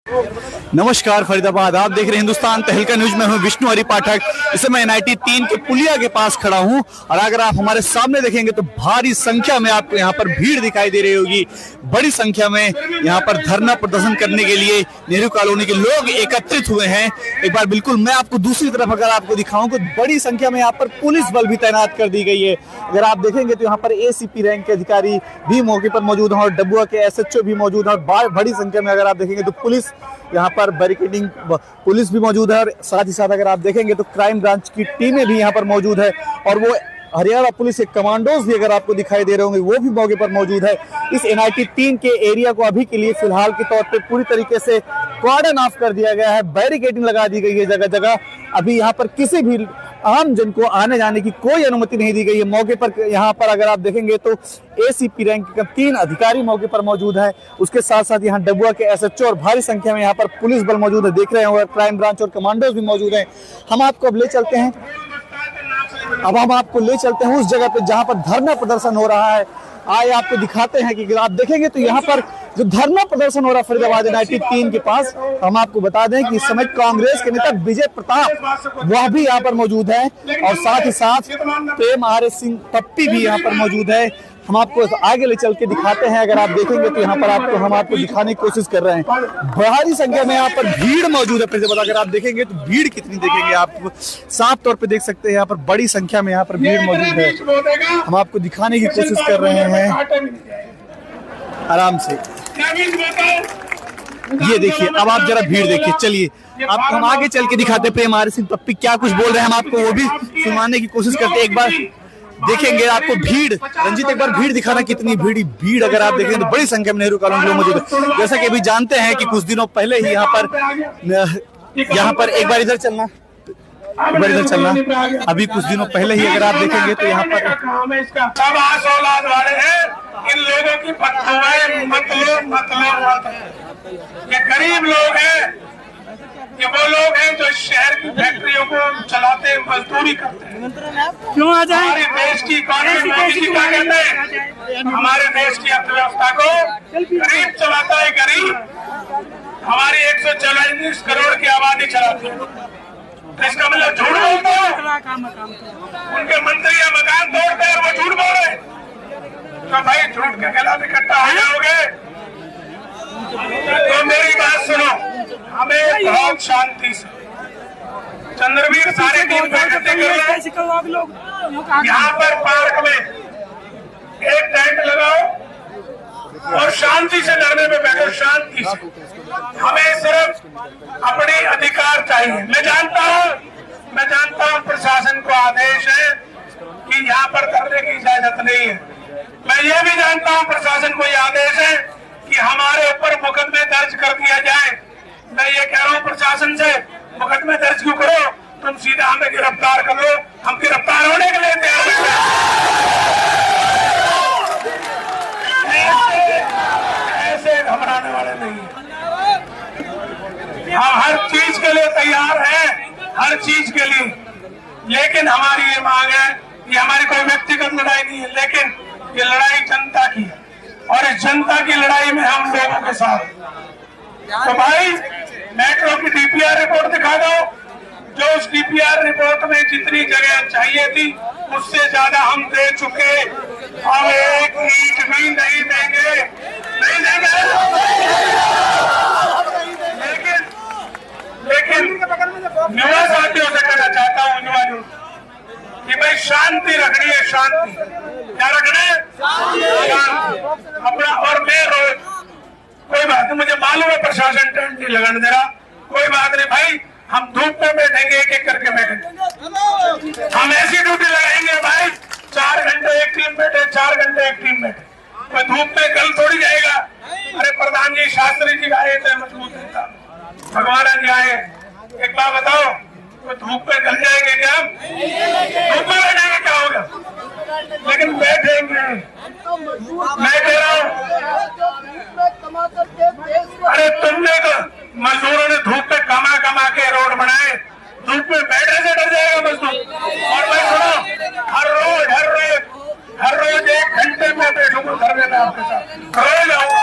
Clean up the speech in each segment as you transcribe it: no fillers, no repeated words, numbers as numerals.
नमस्कार फरीदाबाद, आप देख रहे हैं हिंदुस्तान तहलका न्यूज में हूं विष्णु हरि पाठक। इस समय NIT 3 के पुलिया के पास खड़ा हूं और अगर आप हमारे सामने देखेंगे तो भारी संख्या में आपको यहां पर भीड़ दिखाई दे रही होगी। बड़ी संख्या में यहां पर धरना प्रदर्शन करने के लिए नेहरू कॉलोनी के लोग एकत्रित हुए हैं। एक बार बिल्कुल मैं आपको दूसरी तरफ अगर आपको दिखाऊं तो बड़ी संख्या में यहाँ पर पुलिस बल भी तैनात कर दी गई है। अगर आप देखेंगे तो यहाँ पर ACP रैंक के अधिकारी भी मौके पर मौजूद हैं और डबुआ के SHO भी मौजूद है और बड़ी संख्या में अगर आप देखेंगे तो पुलिस यहाँ पर बैरिकेडिंग पुलिस भी मौजूद है और साथ ही साथ अगर आप देखेंगे तो क्राइम ब्रांच की टीमें भी यहाँ पर मौजूद है और वो हरियाणा पुलिस के कमांडोज भी अगर आपको दिखाई दे रहे होंगे वो भी मौके पर मौजूद है। इस NIT 3 के एरिया को अभी के लिए फिलहाल के तौर पे पूरी तरीके से कॉर्डन ऑफ कर दिया गया है, बैरिकेडिंग लगा दी गई है जगह जगह। अभी यहाँ पर किसी भी आम जन को आने जाने की कोई अनुमति नहीं दी गई है। मौके पर यहाँ पर अगर आप देखेंगे तो ACP रैंक के 3 अधिकारी मौके पर मौजूद है। उसके साथ साथ यहाँ डबुआ के SHO और भारी संख्या में यहाँ पर पुलिस बल मौजूद है, देख रहे हैं, और क्राइम ब्रांच और कमांडोज भी मौजूद हैं। हम आपको अब ले चलते हैं, हम आपको ले चलते हैं उस जगह पे जहाँ पर धरना प्रदर्शन हो रहा है। आइए आपको दिखाते हैं कि आप देखेंगे तो यहाँ पर जो धरना प्रदर्शन हो रहा है फरीदाबाद NIT 3 के पास, हम आपको बता दें कि इस समय कांग्रेस के नेता विजय प्रताप वह भी यहाँ पर मौजूद है और साथ ही साथ प्रेम आर्य सिंह पप्पी भी यहाँ पर मौजूद है। हम आपको आगे ले चल के दिखाते हैं। अगर आप देखेंगे तो यहाँ पर हम आपको दिखाने की कोशिश कर रहे हैं। भारी संख्या में यहाँ पर भीड़ मौजूद है। फिर अगर आप देखेंगे तो भीड़ कितनी देखेंगे आप साफ तौर पे देख सकते हैं। यहाँ पर बड़ी संख्या में यहाँ पर भीड़ मौजूद है। हम आपको दिखाने की कोशिश कर रहे हैं आराम से। ये देखिए, अब आप जरा भीड़ देखिए। चलिए आपको हम आगे चल के दिखाते हैं प्रेम आर्य सिंह पप्पी क्या कुछ बोल रहे हैं, हम आपको वो भी सुनाने की कोशिश करते हैं। एक बार देखेंगे आपको भीड़, रंजीत एक बार भीड़ दिखाना, कितनी भीड़ अगर आप देखेंगे तो बड़ी संख्या में नेहरू कॉलोनी में मौजूद है। जैसा कि अभी जानते हैं कि कुछ दिनों पहले ही यहाँ पर एक बार इधर चलना, अभी कुछ दिनों पहले ही अगर आप देखेंगे तो यहाँ पर इन लोगों की ये गरीब लोग हैं, ये वो लोग हैं जो शहर की फैक्ट्रियों को चलाते हैं, मजदूरी करते हैं। क्यों आ जाए? हमारे देश की इकोनॉमी, मोदी जी क्या कहते हैं, हमारे देश की अर्थव्यवस्था को गरीब चलाता है, गरीब। हमारी 144 करोड़ की आबादी चलाती है। इसका मतलब झूठ बोलते हो। उनके मंत्री या मकान तोड़ते हैं, वो झूठ बोल रहे। तो भाई झूठ के खिलाफ इकट्ठा हो जाओगे तो मेरी बात सुनो। हमें बहुत शांति से चंद्रवीर सारे दिन बैठते कर रहे हैं। यहाँ पर पार्क में एक टेंट लगाओ और शांति से धरने पे बैठो, शांति से। हमें सिर्फ अपने अधिकार चाहिए। मैं जानता हूँ प्रशासन को आदेश है कि यहाँ पर करने की इजाजत नहीं है। मैं ये भी जानता हूँ प्रशासन को यह आदेश है कि हमारे ऊपर मुकदमे दर्ज कर दिया जाए। मैं ये कह रहा हूँ प्रशासन से, मुकदमे दर्ज क्यों करो, तुम सीधा हमें गिरफ्तार कर लो, हम गिरफ्तार होने के लिए तैयार हैं। ऐसे घबराने वाले नहीं है। हम हर चीज के लिए तैयार हैं, हर चीज के लिए। लेकिन हमारी ये मांग है, ये हमारी कोई व्यक्तिगत लड़ाई नहीं है, लेकिन ये लड़ाई जनता की है और इस जनता की लड़ाई में हम लोगों के साथ। तो भाई मेट्रो की DPR रिपोर्ट दिखा दो। जो उस DPR रिपोर्ट में जितनी जगह चाहिए थी उससे ज्यादा हम दे चुके। हम एक ईंट भी नहीं देंगे, नहीं देंगे। लेकिन युवा साथियों से कहना चाहता हूँ, युवा कि भाई शांति रखनी है, शांति। क्या रखना है? अपना। और मैं रोज कोई बात नहीं, मुझे मालूम है प्रशासन टेंट नहीं लगाने दे रहा, कोई बात नहीं भाई। हम धूप में बैठेंगे, एक एक करके बैठेंगे। हम ऐसी ड्यूटी लगाएंगे भाई, 4 घंटे एक टीम बैठे, 4 घंटे एक टीम बैठे। कोई धूप में कल थोड़ी जाएगा। अरे प्रधान जी, शास्त्री जी आए थे, मजबूत नेता, भगवान जी आए। एक बात बताओ, तो धूप में गल जाएंगे क्या? धूप में बैठेंगे क्या होगा? लेकिन बैठेंगे। मैं कह रहा हूँ, अरे तुमने तो मजदूरों ने धूप में कमा के रोड बनाए, धूप में बैठने से डर जाएगा मजदूर। और मैं सुनो, हर रोज 1 घंटे में बैठूंगा धरने में आपके साथ, रोज आऊंगा।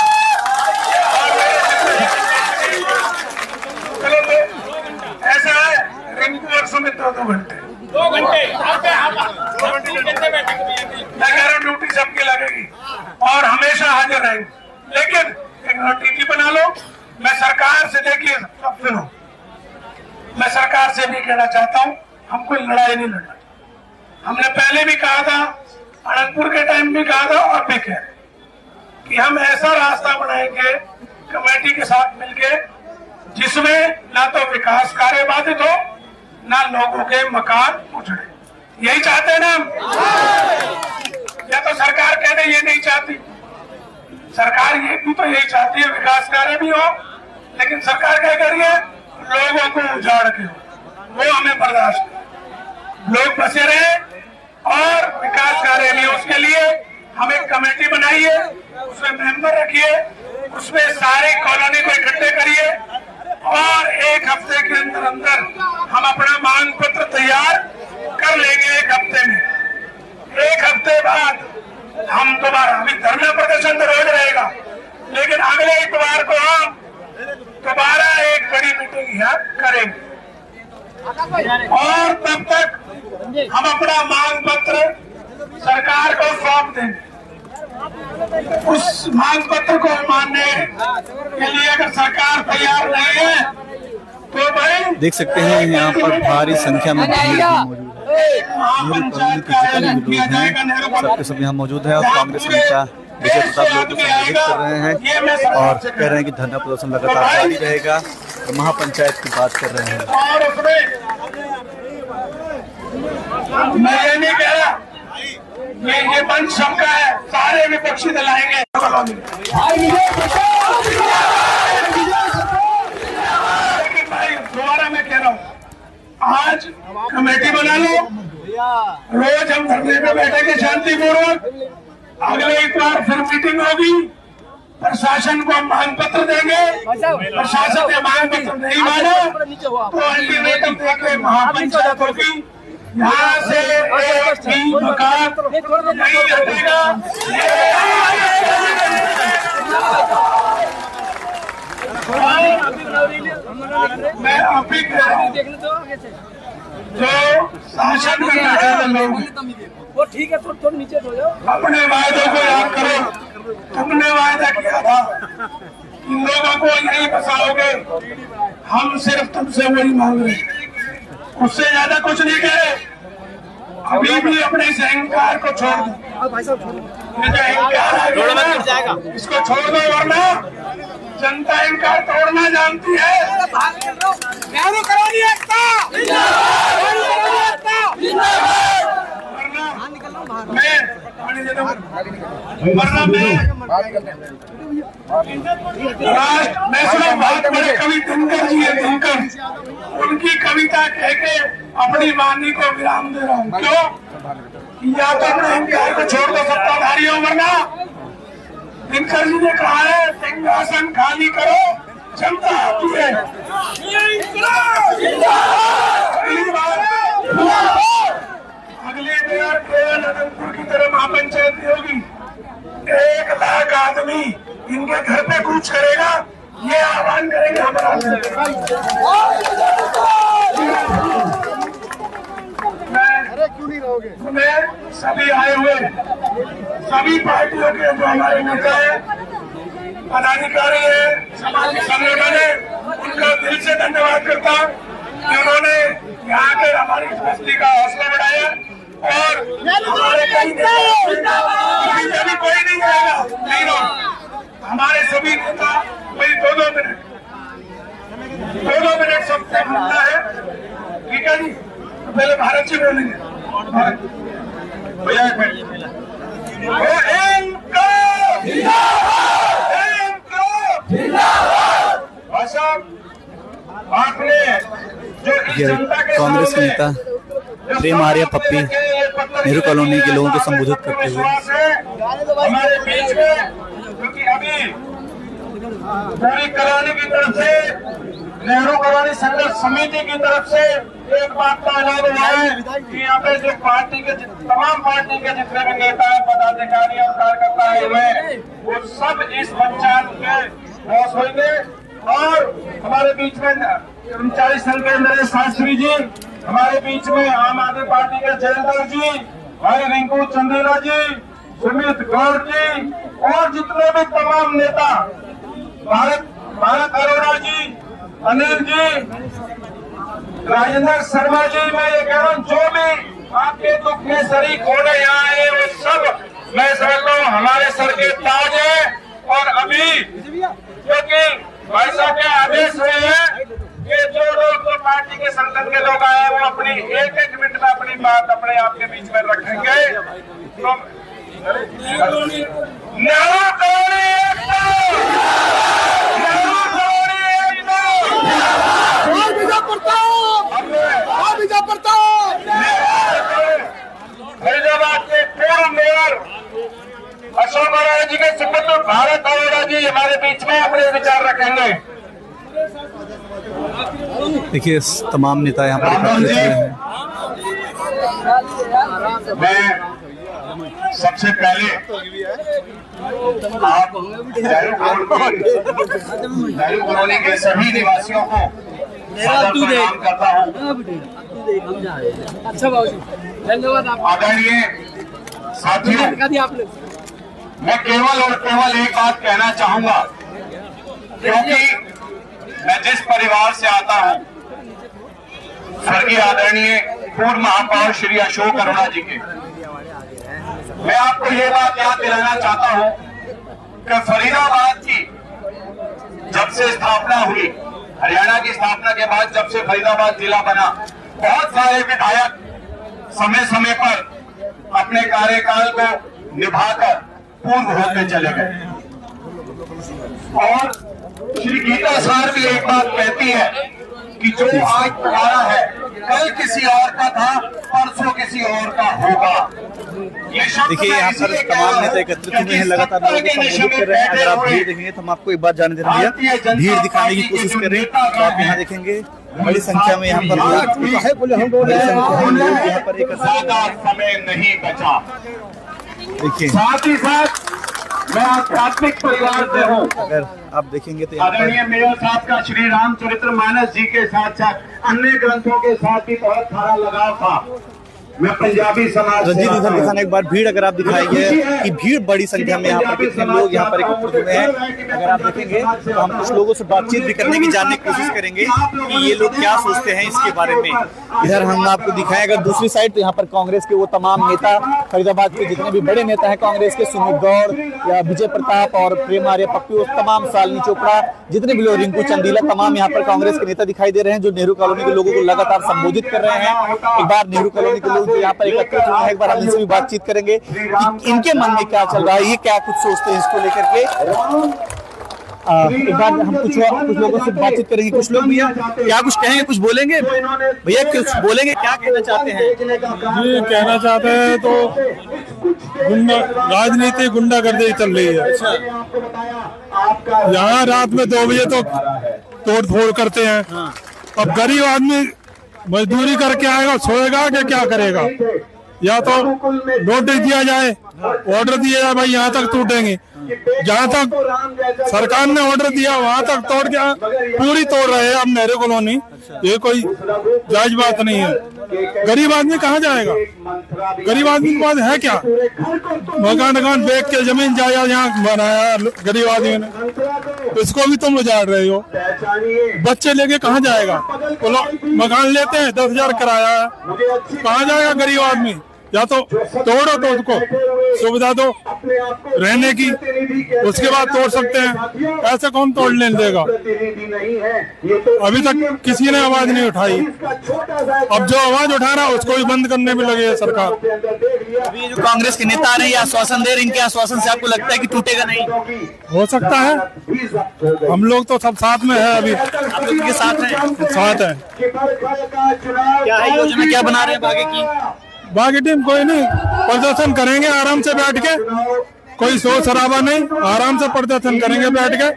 सरकार से देखिए सब सुनो, मैं सरकार से भी कहना चाहता हूं, हम कोई लड़ाई नहीं लड़ना। हमने पहले भी कहा था, अनंतपुर के टाइम भी कहा था और भी कह कि हम ऐसा रास्ता बनाएंगे कमेटी के साथ मिलके जिसमें ना तो विकास कार्य बाधित हो, ना लोगों के मकान उजड़े। यही चाहते हैं ना हम? या तो सरकार कह दे ये नहीं चाहती। सरकार ये भी तो यही चाहती है विकास कार्य भी हो, लेकिन सरकार क्या कर रही है, लोगों को उजाड़ के हो, वो हमें बर्दाश्त नहीं। लोग बसे रहे और विकास कार्य भी, उसके लिए हम एक कमेटी बनाइए, उसमें मेंबर रखिए, उसमें सारी कॉलोनी को इकट्ठे करिए और एक हफ्ते के अंदर अंदर हम अपना मांग पत्र तैयार कर लेंगे। एक हफ्ते में, एक हफ्ते बाद हम दोबारा, अभी धरना प्रदर्शन तो रोज रहेगा, लेकिन अगले इतवार को हम दोबारा एक बड़ी मीटिंग यहाँ करेंगे और तब तक हम अपना मांग पत्र सरकार को सौंप देंगे। उस मांग पत्र को मानने के लिए अगर सरकार तैयार नहीं है तो भाई देख सकते हैं यहाँ पर भारी संख्या में भीड़ मौजूद है। सबके सब यहाँ मौजूद है और कांग्रेस नेता विजय प्रताप लोगों को संबोधित कर रहे हैं और कह रहे हैं कि धरना प्रदर्शन लगातार जारी रहेगा और महापंचायत की बात कर रहे हैं। और उसमें मैं ये नहीं कह रहा ये मंच सबका है, सारे विपक्षी दल आएंगे। लेकिन भाई दोबारा मैं कह रहा हूँ, आज कमेटी बना लो, रोज हम धरने पे बैठेंगे शांतिपूर्वक, अगले इतवार फिर मीटिंग होगी, प्रशासन को हम मांग पत्र देंगे, प्रशासन ने मांग पत्र नहीं माना तो अल्टीमेटम देके महापंचायत होगी। यहाँ से एक भी मकान नहीं हटेगा। मैं अभी कह रहा हूँ, जो शासन में बैठे थे लोग, वो ठीक है, थोड़ा नीचे हो जाओ। अपने वायदों को याद करो। तुमने वायदा किया था कि लोगों को यही बसाओगे, हम सिर्फ तुमसे वही मांग रहे, उससे ज्यादा कुछ नहीं कहे। अभी भी अपने इस अहंकार को छोड़ दो, ये जो अहंकार है इसको छोड़ दो, वरना जनता अहंकार तोड़ना जानती है। नेहरू कॉलोनी एकता, वरना मैं सुना बहुत बड़े कवि दिनकर जी है, दिनकर, उनकी कविता कह के अपनी वाणी को विराम दे रहा हूँ। क्यों? या तो अपने अहंकार को छोड़ दो सत्ताधारियों, वरना दिनकर जी ने कहा है सिंहासन खाली करो, जनता आती है। अगली बार केवल अनंतपुर की तरह महापंचायत होगी, 1 लाख आदमी इनके घर पे कूच करेगा, ये आह्वान करेंगे हमारा। मैं सभी आए हुए सभी पार्टियों के जो हमारे नेता है, पदाधिकारी है, सामाजिक संगठन है, उनका दिल से धन्यवाद करता हूँ कि उन्होंने यहाँ के हमारी बस्ती का हौसला बढ़ाया और हमारे कहीं कोई नहीं जाएगा, नहीं रो। हमारे सभी नेता वही 2-2 मिनट सबसे बोलना है, ठीक है जी? तो पहले भारत जी बोलेंगे। भैया एक मिनट, आपने जो इस जनता के कांग्रेस नेता प्रेम आर्य पप्पी नेहरू कॉलोनी के लोगों को संबोधित करते हुए हमारे बीच में, क्योंकि अभी पूरी कॉलोनी की तरफ से, नेहरू कॉलोनी संघर्ष समिति की तरफ से एक बात का ऐलान हुआ है कि यहाँ पे जो पार्टी के तमाम पार्टी के जितने भी नेता हैं, पदाधिकारी और कार्यकर्ता आए हुए हैं, वो सब इस पंचायत में पहुंच होंगे। और हमारे बीच में कर्मचारी संघ के नरेश शास्त्री जी, हमारे बीच में आम आदमी पार्टी के जयंतर जी, भाई रिंकू चंदेला जी, सुमित गौड़ जी और जितने भी तमाम नेता भारत भारत अरोड़ा जी, अनिल जी, राजेंद्र शर्मा जी, मैं ये कह रहा हूँ जो भी आपके दुख में शरीक होने यहाँ आए वो सब मैं समझता हूँ हमारे सर के ताज है। और अभी क्योंकि भाई साहब के आदेश हुए हैं कि जो लोग जो पार्टी के संगठन के लोग आए वो अपनी एक एक मिनट में अपनी बात अपने आप के बीच में रखेंगे। तो नेहरू कॉलोनी एकता, नेहरू कॉलोनी एकता, फरीदाबाद के पूर्व मेयर अशोक अरोड़ा जी के सुपुत्र भारत अरोड़ा जी हमारे बीच में अपने विचार रखेंगे। देखिए तमाम नेता यहाँ पर इकट्ठे हैं। मैं सबसे पहले आप नेहरू कॉलोनी के सभी निवासियों को प्रणाम करता हूँ। अच्छा बाबूजी, धन्यवाद आप। आदरणीय साथियों, मैं केवल और केवल एक बात कहना चाहूंगा, क्योंकि मैं जिस परिवार से आता हूं, स्वर्गीय आदरणीय पूर्व महापौर श्री अशोक अरोड़ा जी के, मैं आपको ये बात याद दिलाना चाहता हूं कि फरीदाबाद की जब से स्थापना हुई, हरियाणा की स्थापना के बाद जब से फरीदाबाद जिला बना, बहुत सारे विधायक समय समय पर अपने कार्यकाल को निभाकर पूर्व होते चले गए। और श्री गीता सार भी एक बात कहती है कि जो आज तुम्हारा है कल किसी और का था, परसों किसी और का होगा। देखिए यहाँ पर तमाम नेता एकत्रित हुए हैं, लगातार लोगों को संबोधित कर रहे हैं। अगर आप भीड़ देखेंगे तो हम आपको एक बात जाने दे रहे हैं, भीड़ दिखाने की कोशिश कर रहे हैं। तो आप यहाँ देखेंगे बड़ी संख्या में यहाँ पर लोग यहाँ पर एक समय नहीं बचा। देखिए साथ ही साथ मैं आध्यात्मिक परिवार से हूँ। अगर आप देखेंगे तो आदरणीय मेयर साहब का श्री रामचरितमानस जी के साथ साथ अन्य ग्रंथों के साथ भी बहुत सारा लगाव था। मैं पंजाबी समाज रंजीत इधर दिखाने एक बार भीड़ अगर आप दिखाएंगे कि भीड़ बड़ी संख्या में यहाँ पर कितने लोग यहाँ पर एकत्रित हुए हैं। अगर आप देखेंगे तो हम कुछ लोगों से बातचीत भी करने की, जानने की कोशिश करेंगे कि ये लोग क्या सोचते हैं इसके बारे में। इधर हम आपको दिखाएं अगर दूसरी साइड, तो यहाँ पर कांग्रेस के वो तमाम नेता, फरीदाबाद के जितने भी बड़े नेता हैं कांग्रेस के, सुमित गौर या विजय प्रताप और प्रेम आर्य पप्पू, तमाम शालिनी चोपड़ा, जितने भी लोग, रिंकू चंदीला, तमाम यहाँ पर कांग्रेस के नेता दिखाई दे रहे हैं जो नेहरू कॉलोनी के लोगों को लगातार संबोधित कर रहे हैं। एक बार नेहरू कॉलोनी के लोग यहाँ पर एकत्रित हुए हैं, एक बार हम इनसे भी बातचीत करेंगे कि इनके मन में क्या चल रहा है, ये क्या कुछ सोचते हैं इसको लेकर के। एक बार हम कुछ लोगों से बातचीत करेंगे। कुछ लोग भैया क्या कुछ कहेंगे, कुछ बोलेंगे भैया, कुछ बोलेंगे, क्या कहना चाहते हैं? जी कहना चाहते हैं तो राजनीति गुंडागर्दी चल रही है। यहाँ रात में 2 बजे तो तोड़ फोड़ करते हैं। अब गरीब आदमी मजदूरी करके आएगा, सोएगा कि क्या करेगा? या तो नोटिस दिया जाए, ऑर्डर दिया जाए, भाई यहाँ तक टूटेंगे। जहाँ तक सरकार ने ऑर्डर दिया वहाँ तक तोड़ के पूरी तोड़ रहे हैं अब नेहरू कॉलोनी। ये कोई जायज बात नहीं है। गरीब आदमी कहाँ जाएगा? गरीब आदमी के पास है क्या? मकान बेच के जमीन जायदाद यहाँ बनाया गरीब आदमी ने, इसको भी तुम उजाड़ रहे हो। बच्चे लेके कहाँ जाएगा? मकान लेते हैं 10,000 किराया है, कहाँ जाएगा गरीब आदमी? या तो तोड़ो तो उसको सुविधा दो रहने की, उसके बाद तोड़ सकते हैं। ऐसे कौन तोड़ने देगा? अभी तक किसी ने आवाज नहीं उठाई। अब जो आवाज उठा रहा है उसको भी बंद करने में लगी है सरकार। अभी जो कांग्रेस के नेता आ रहे हैं आश्वासन दे रहे हैं, इनके आश्वासन से आपको लगता है कि टूटेगा नहीं? हो सकता है, हम लोग तो सब साथ में है। अभी आप लोग के साथ हैं? साथ है। क्या है योजना, क्या बना रहे हैं आगे की? बाकी टीम कोई नहीं, प्रदर्शन करेंगे आराम से बैठ के, कोई शोर शराबा नहीं, आराम से प्रदर्शन करेंगे बैठ के,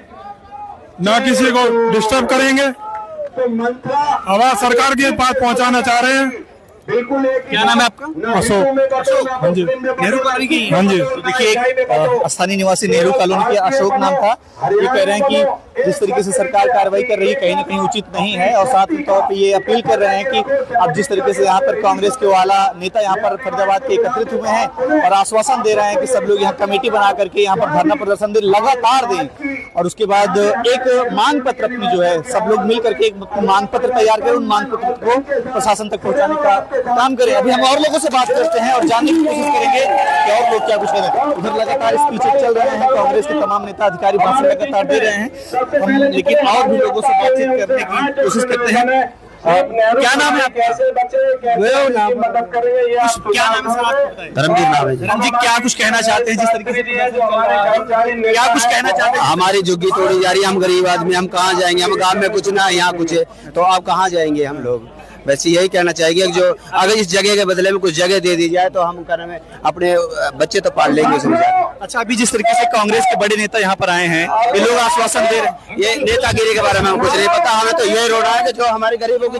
ना किसी को डिस्टर्ब करेंगे। आवाज सरकार के पास पहुंचाना चाह रहे हैं, क्या नाम है आपका? अशोक। हाँ जी। नेहरू कॉलोनी की? हाँ जी। तो देखिए एक स्थानीय निवासी नेहरू कॉलोनी के अशोक नाम था, ये कह रहे हैं कि जिस तरीके से सरकार कार्रवाई कर रही है कहीं ना कहीं उचित नहीं है, और साथ ही तौर पे ये अपील कर रहे हैं कि अब जिस तरीके से यहाँ पर कांग्रेस के वाला नेता यहाँ पर फरीदाबाद के एकत्रित हुए हैं और आश्वासन दे रहे हैं कि सब लोग यहाँ कमेटी बना करके यहाँ पर धरना प्रदर्शन दें, लगातार दें, और उसके बाद एक मांग पत्र अपनी जो है सब लोग मिल करके एक मांग पत्र तैयार करें, उन मांग पत्र को प्रशासन तक पहुंचाने का काम करें। अभी हम और लोगों से बात करते हैं और जानने की कोशिश करेंगे कि और लोग क्या कुछ कह रहे हैं। उधर लगातार स्पीचेस चल रहे हैं, कांग्रेस के तमाम नेता अधिकारी भाषण लगातार दे रहे हैं, हम लेकिन और भी लोगों से बातचीत करने की कोशिश करते हैं। क्या नाम है आपका? क्या नाम है? धर्मवीर नाम है। धर्म जी, क्या कुछ कहना चाहते हैं जिस तरीके से क्या कुछ कहना चाहते हैं? हमारी झुग्गी तोड़ी जा रही है, हम गरीब आदमी, हम कहाँ जाएंगे? हम गांव में कुछ ना, यहाँ कुछ है, तो आप कहाँ जाएंगे? हम लोग वैसे यही कहना चाहिए कि जो अगर इस जगह के बदले में कुछ जगह दे दी जाए तो हम में अपने बच्चे तो पाल लेंगे उसमें जाकर। अच्छा, अभी जिस तरीके से कांग्रेस के बड़े नेता यहाँ पर आए हैं, ये लोग आश्वासन दे रहे हैं, ये नेतागिरी के बारे में हम कुछ नहीं पता, हमें तो यही रोड है कि जो हमारे गरीबों की